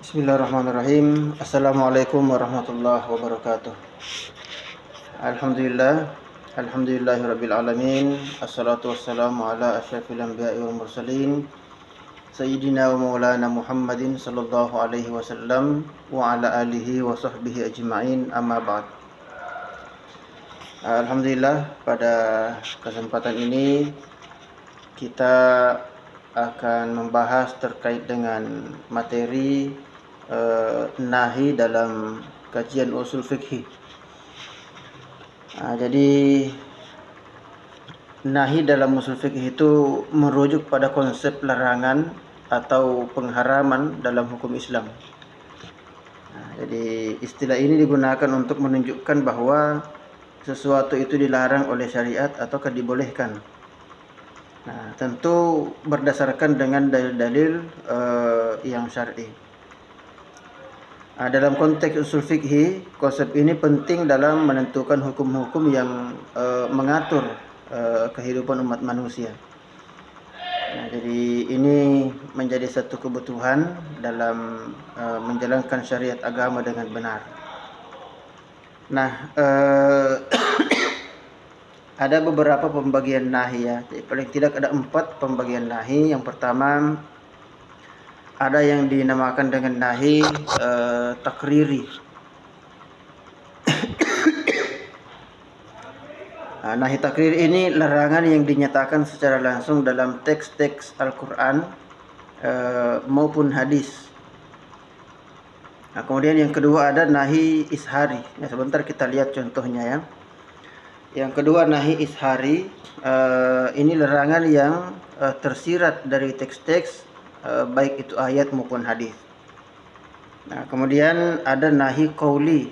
Bismillahirrahmanirrahim. Assalamualaikum warahmatullahi wabarakatuh. Alhamdulillahirabbil alamin. Assalatu wassalamu ala asyrafil anbiya'i wal mursalin sayyidina wa maulana Muhammadin sallallahu alaihi wasallam wa ala alihi wa sahbihi ajma'in, amma ba'd. Alhamdulillah, pada kesempatan ini kita akan membahas terkait dengan materi nahi dalam kajian usul fikih. Jadi nahi dalam usul fikih itu merujuk pada konsep larangan atau pengharaman dalam hukum Islam. Jadi istilah ini digunakan untuk menunjukkan bahwa sesuatu itu dilarang oleh syariat ataukah dibolehkan. Tentu berdasarkan dengan dalil-dalil yang syar'i. Dalam konteks usul fikih, konsep ini penting dalam menentukan hukum-hukum yang mengatur kehidupan umat manusia. Jadi ini menjadi satu kebutuhan dalam menjalankan syariat agama dengan benar. Ada beberapa pembagian nahi ya. Jadi paling tidak ada 4 pembagian nahi. Yang pertama, ada yang dinamakan dengan nahi takriri. Nahi takriri ini larangan yang dinyatakan secara langsung dalam teks-teks Al-Quran maupun hadis. Kemudian yang kedua ada nahi ishari. Sebentar kita lihat contohnya ya. Yang kedua nahi ishari, ini larangan yang tersirat dari teks-teks baik itu ayat maupun hadis. Kemudian ada nahi qauli.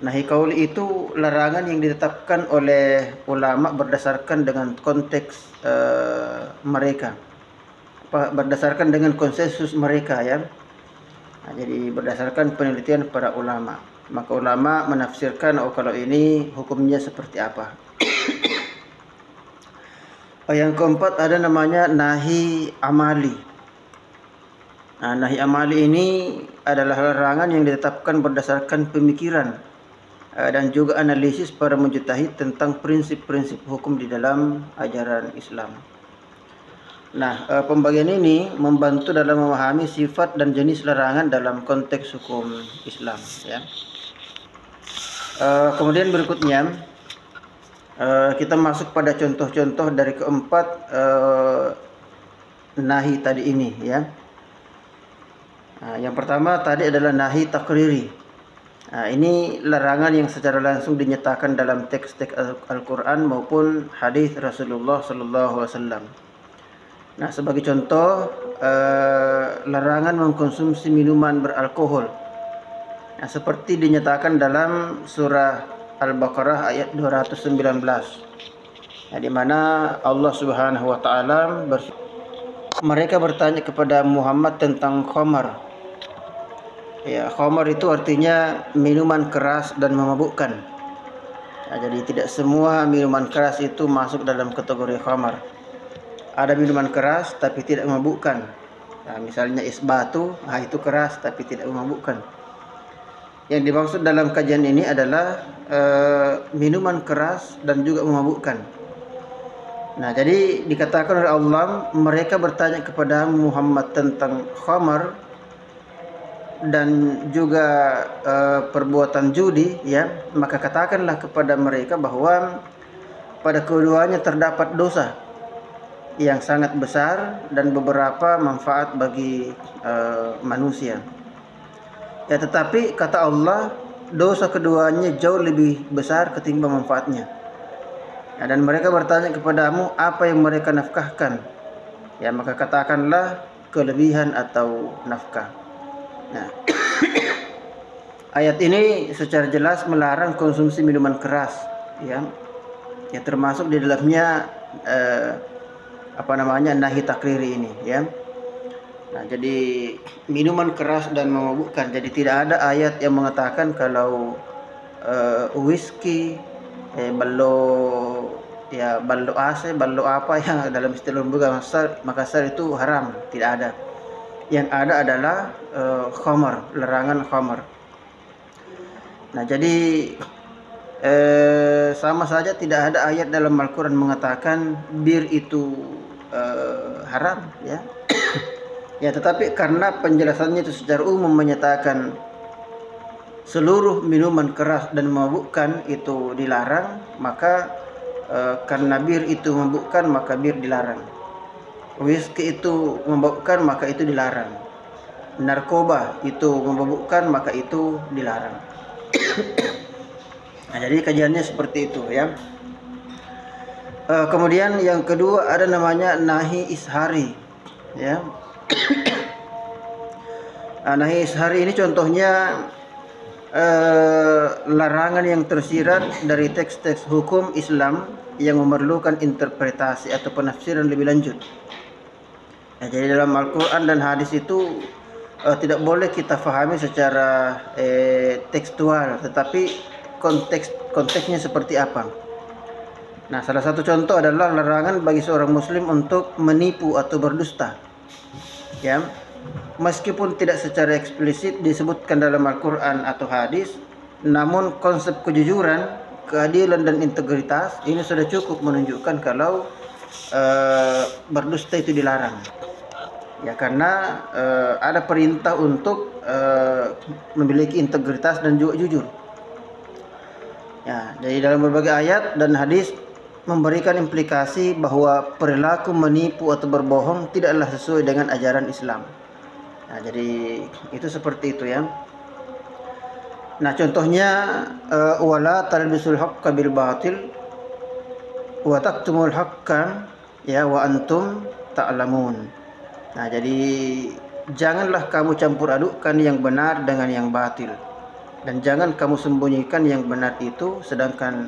Nahi qauli itu larangan yang ditetapkan oleh ulama berdasarkan dengan konteks mereka, berdasarkan dengan konsensus mereka ya. Jadi berdasarkan penelitian para ulama, maka ulama menafsirkan kalau ini hukumnya seperti apa. Yang keempat ada namanya nahi amali. Nahi amali ini adalah larangan yang ditetapkan berdasarkan pemikiran dan juga analisis para mujtahid tentang prinsip-prinsip hukum di dalam ajaran Islam. Pembagian ini membantu dalam memahami sifat dan jenis larangan dalam konteks hukum Islam ya. Kemudian berikutnya kita masuk pada contoh-contoh dari keempat nahi tadi ini ya. Yang pertama tadi adalah nahi takriri. Ini larangan yang secara langsung dinyatakan dalam teks-teks Al-Quran maupun hadis Rasulullah sallallahu alaihi wasallam. Sebagai contoh, larangan mengkonsumsi minuman beralkohol. Seperti dinyatakan dalam surah Al-Baqarah ayat 219, di mana Allah Subhanahu wa taala mereka bertanya kepada Muhammad tentang khamar. Ya, khamar itu artinya minuman keras dan memabukkan. Jadi tidak semua minuman keras itu masuk dalam kategori khamar. Ada minuman keras tapi tidak memabukkan. Misalnya es batu, itu keras tapi tidak memabukkan. Yang dimaksud dalam kajian ini adalah minuman keras dan juga memabukkan. Jadi dikatakan oleh Allah, mereka bertanya kepada Muhammad tentang khamar dan juga perbuatan judi ya, maka katakanlah kepada mereka bahwa pada keduanya terdapat dosa yang sangat besar dan beberapa manfaat bagi manusia. Ya, tetapi kata Allah, dosa keduanya jauh lebih besar ketimbang manfaatnya. Dan mereka bertanya kepadamu apa yang mereka nafkahkan. Ya, maka katakanlah kelebihan atau nafkah. Ayat ini secara jelas melarang konsumsi minuman keras ya. Ya, termasuk di dalamnya nahi takriri ini ya. Jadi minuman keras dan memabukkan. Jadi tidak ada ayat yang mengatakan kalau whisky, ballo AC, ballo apa yang dalam istilah Makassar itu haram. Tidak ada. Yang ada adalah khamar, larangan khamar. Nah, jadi sama saja tidak ada ayat dalam Al-Quran mengatakan bir itu haram, ya. Ya, tetapi karena penjelasannya itu secara umum menyatakan seluruh minuman keras dan memabukkan itu dilarang, maka karena bir itu memabukkan maka bir dilarang. Whisky itu memabukkan maka itu dilarang. Narkoba itu memabukkan maka itu dilarang. Nah, jadi kajiannya seperti itu, ya. Kemudian yang kedua ada namanya nahi ishari, ya. Nahi ishari ini contohnya larangan yang tersirat dari teks-teks hukum Islam yang memerlukan interpretasi atau penafsiran lebih lanjut. Nah, jadi dalam Al-Quran dan hadis itu tidak boleh kita fahami secara tekstual, tetapi konteksnya seperti apa. Nah, salah satu contoh adalah larangan bagi seorang muslim untuk menipu atau berdusta, ya. Meskipun tidak secara eksplisit disebutkan dalam Al-Quran atau hadis, namun konsep kejujuran, keadilan dan integritas ini sudah cukup menunjukkan kalau berdusta itu dilarang. Ya, karena ada perintah untuk memiliki integritas dan juga jujur. Ya, jadi dalam berbagai ayat dan hadis memberikan implikasi bahwa perilaku menipu atau berbohong tidaklah sesuai dengan ajaran Islam. Nah, jadi itu seperti itu, ya. Nah, contohnya wala talbisul haqqo bil batil wa taktumul haqqan, ya, wa antum ta'lamun. Nah, jadi janganlah kamu campur adukkan yang benar dengan yang batil, dan jangan kamu sembunyikan yang benar itu sedangkan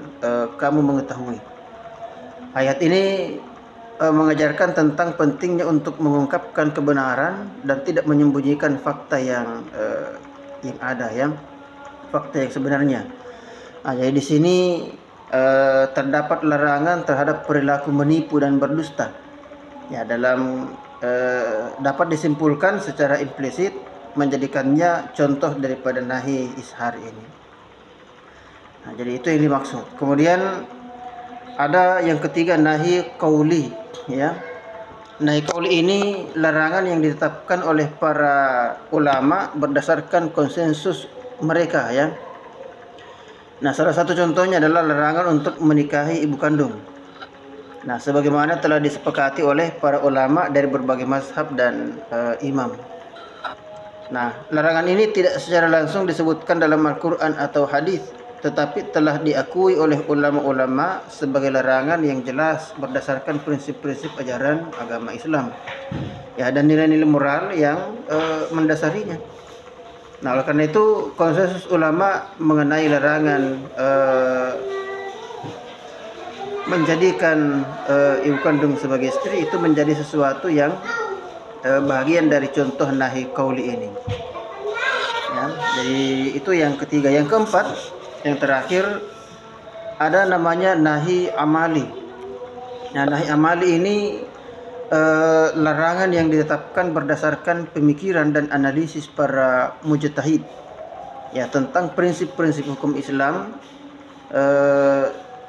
kamu mengetahui. Ayat ini mengajarkan tentang pentingnya untuk mengungkapkan kebenaran dan tidak menyembunyikan fakta yang ada, ya, fakta yang sebenarnya. Nah, jadi di sini terdapat larangan terhadap perilaku menipu dan berdusta. Ya, dalam dapat disimpulkan secara implisit menjadikannya contoh daripada nahi ishar ini. Nah, jadi itu yang dimaksud. Kemudian ada yang ketiga nahi qauli, ya. Nahi qauli ini larangan yang ditetapkan oleh para ulama berdasarkan konsensus mereka, ya. Nah, salah satu contohnya adalah larangan untuk menikahi ibu kandung. Nah, sebagaimana telah disepakati oleh para ulama dari berbagai mazhab dan imam. Nah, larangan ini tidak secara langsung disebutkan dalam Al-Quran atau hadis, tetapi telah diakui oleh ulama-ulama sebagai larangan yang jelas berdasarkan prinsip-prinsip ajaran agama Islam, ya, dan nilai-nilai moral yang mendasarinya. Nah, oleh karena itu konsensus ulama mengenai larangan menjadikan ibu kandung sebagai istri itu menjadi sesuatu yang bagian dari contoh nahi qauli ini, ya. Jadi itu yang ketiga. Yang keempat, yang terakhir ada namanya nahi amali. Nah, nahi amali ini larangan yang ditetapkan berdasarkan pemikiran dan analisis para mujtahid, ya, tentang prinsip-prinsip hukum Islam.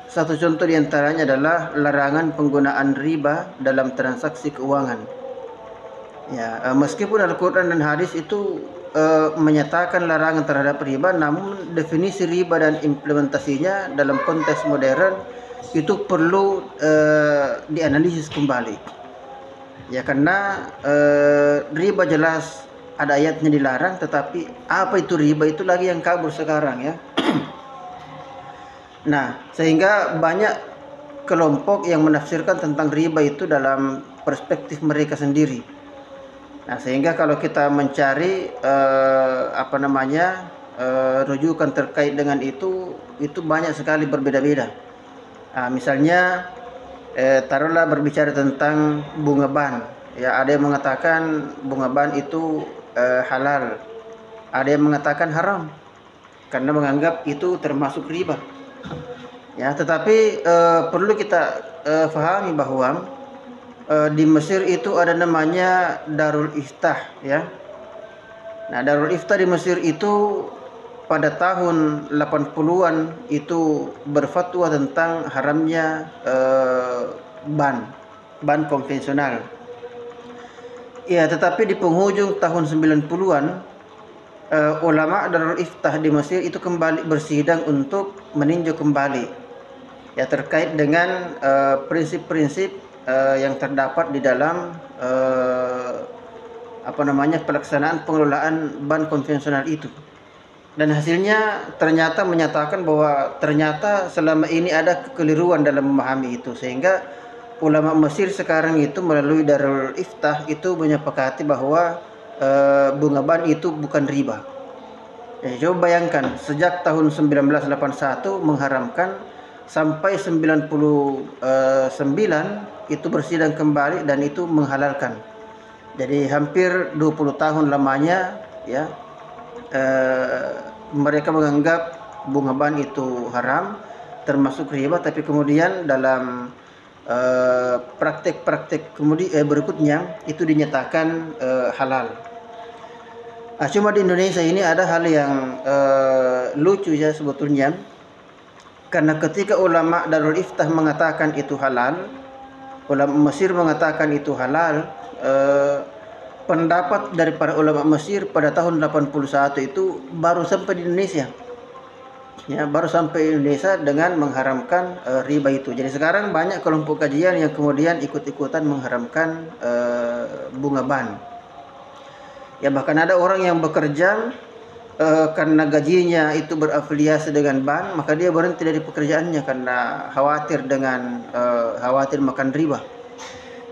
Satu contoh diantaranya adalah larangan penggunaan riba dalam transaksi keuangan. Ya, meskipun Al-Quran dan hadis itu menyatakan larangan terhadap riba, namun definisi riba dan implementasinya dalam konteks modern itu perlu dianalisis kembali. Ya, karena riba jelas ada ayatnya dilarang, tetapi apa itu riba itu lagi yang kabur sekarang, ya. Nah, sehingga banyak kelompok yang menafsirkan tentang riba itu dalam perspektif mereka sendiri. Nah, sehingga kalau kita mencari rujukan terkait dengan itu banyak sekali berbeda-beda. Nah, misalnya taruhlah berbicara tentang bunga ban, ya, ada yang mengatakan bunga ban itu halal, ada yang mengatakan haram karena menganggap itu termasuk riba. Ya, tetapi perlu kita fahami bahwa di Mesir itu ada namanya Darul Iftah ya. Nah, Darul Iftah di Mesir itu pada tahun 80-an itu berfatwa tentang haramnya ban konvensional. Ya, tetapi di penghujung tahun 90-an ulama Darul Iftah di Mesir itu kembali bersidang untuk meninjau kembali ya terkait dengan prinsip-prinsip yang terdapat di dalam pelaksanaan pengelolaan ban konvensional itu. Dan hasilnya ternyata menyatakan bahwa ternyata selama ini ada kekeliruan dalam memahami itu, sehingga ulama Mesir sekarang itu melalui Darul Iftah itu menyepakati bahwa bunga ban itu bukan riba. Ya, coba bayangkan sejak tahun 1981 mengharamkan sampai 99 itu bersidang kembali dan itu menghalalkan. Jadi hampir 20 tahun lamanya ya mereka menganggap bunga ban itu haram termasuk riba, tapi kemudian dalam praktek-praktek berikutnya itu dinyatakan halal. Cuma di Indonesia ini ada hal yang lucu ya sebetulnya, karena ketika ulama Darul Iftah mengatakan itu halal, ulama Mesir mengatakan itu halal, pendapat dari para ulama Mesir pada tahun 81 itu baru sampai di Indonesia. Ya, baru sampai Indonesia dengan mengharamkan riba itu. Jadi sekarang banyak kelompok kajian yang kemudian ikut-ikutan mengharamkan bunga ban. Ya, bahkan ada orang yang bekerja karena gajinya itu berafiliasi dengan ban, maka dia berhenti dari pekerjaannya karena khawatir makan riba.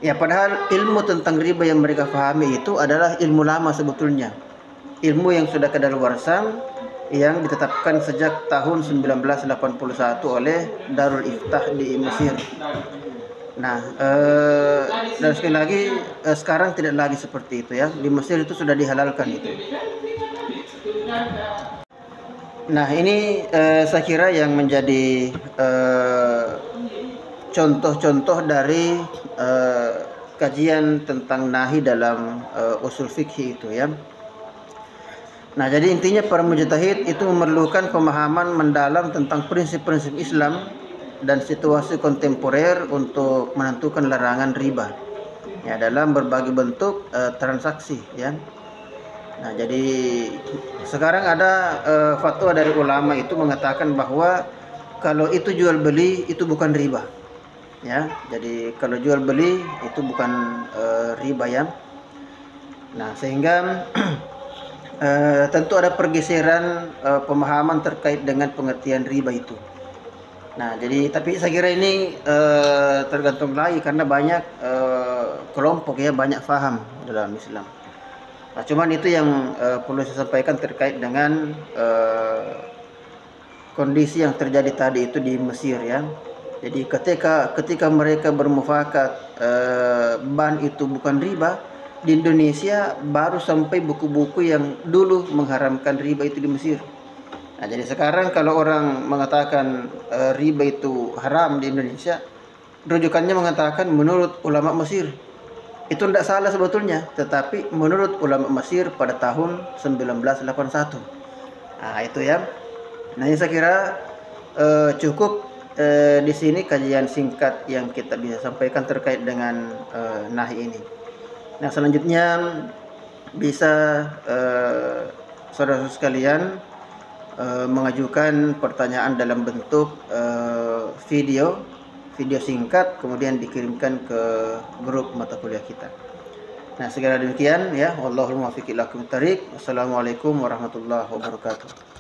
Ya, padahal ilmu tentang riba yang mereka pahami itu adalah ilmu lama sebetulnya. Ilmu yang sudah kadaluarsa, yang ditetapkan sejak tahun 1981 oleh Darul Iftah di Mesir. Nah, dan sekali lagi sekarang tidak lagi seperti itu ya. Di Mesir itu sudah dihalalkan itu. Nah, ini saya kira yang menjadi contoh-contoh dari kajian tentang nahi dalam usul fikih itu ya. Nah, jadi intinya para mujtahid itu memerlukan pemahaman mendalam tentang prinsip-prinsip Islam dan situasi kontemporer untuk menentukan larangan riba ya dalam berbagai bentuk transaksi ya. Nah, jadi sekarang ada fatwa dari ulama itu mengatakan bahwa kalau itu jual beli itu bukan riba. Ya, jadi kalau jual beli itu bukan riba ya. Nah, sehingga tentu ada pergeseran pemahaman terkait dengan pengertian riba itu. Nah, jadi tapi saya kira ini tergantung lagi karena banyak kelompok ya, banyak faham dalam Islam. Nah, cuman itu yang perlu saya sampaikan terkait dengan kondisi yang terjadi tadi itu di Mesir ya. Jadi ketika mereka bermufakat ban itu bukan riba, di Indonesia baru sampai buku-buku yang dulu mengharamkan riba itu di Mesir. Nah, jadi sekarang kalau orang mengatakan riba itu haram di Indonesia, rujukannya mengatakan menurut ulama Mesir. Itu tidak salah sebetulnya, tetapi menurut ulama Mesir pada tahun 1981. Nah, itu ya. Nah, ini saya kira cukup di sini kajian singkat yang kita bisa sampaikan terkait dengan nahi ini. Nah, selanjutnya bisa saudara-saudara sekalian mengajukan pertanyaan dalam bentuk video singkat, kemudian dikirimkan ke grup mata kuliah kita. Nah, segala demikian ya. Wallahul muwaffiq ila aqwamit thariq. Wassalamualaikum warahmatullahi wabarakatuh.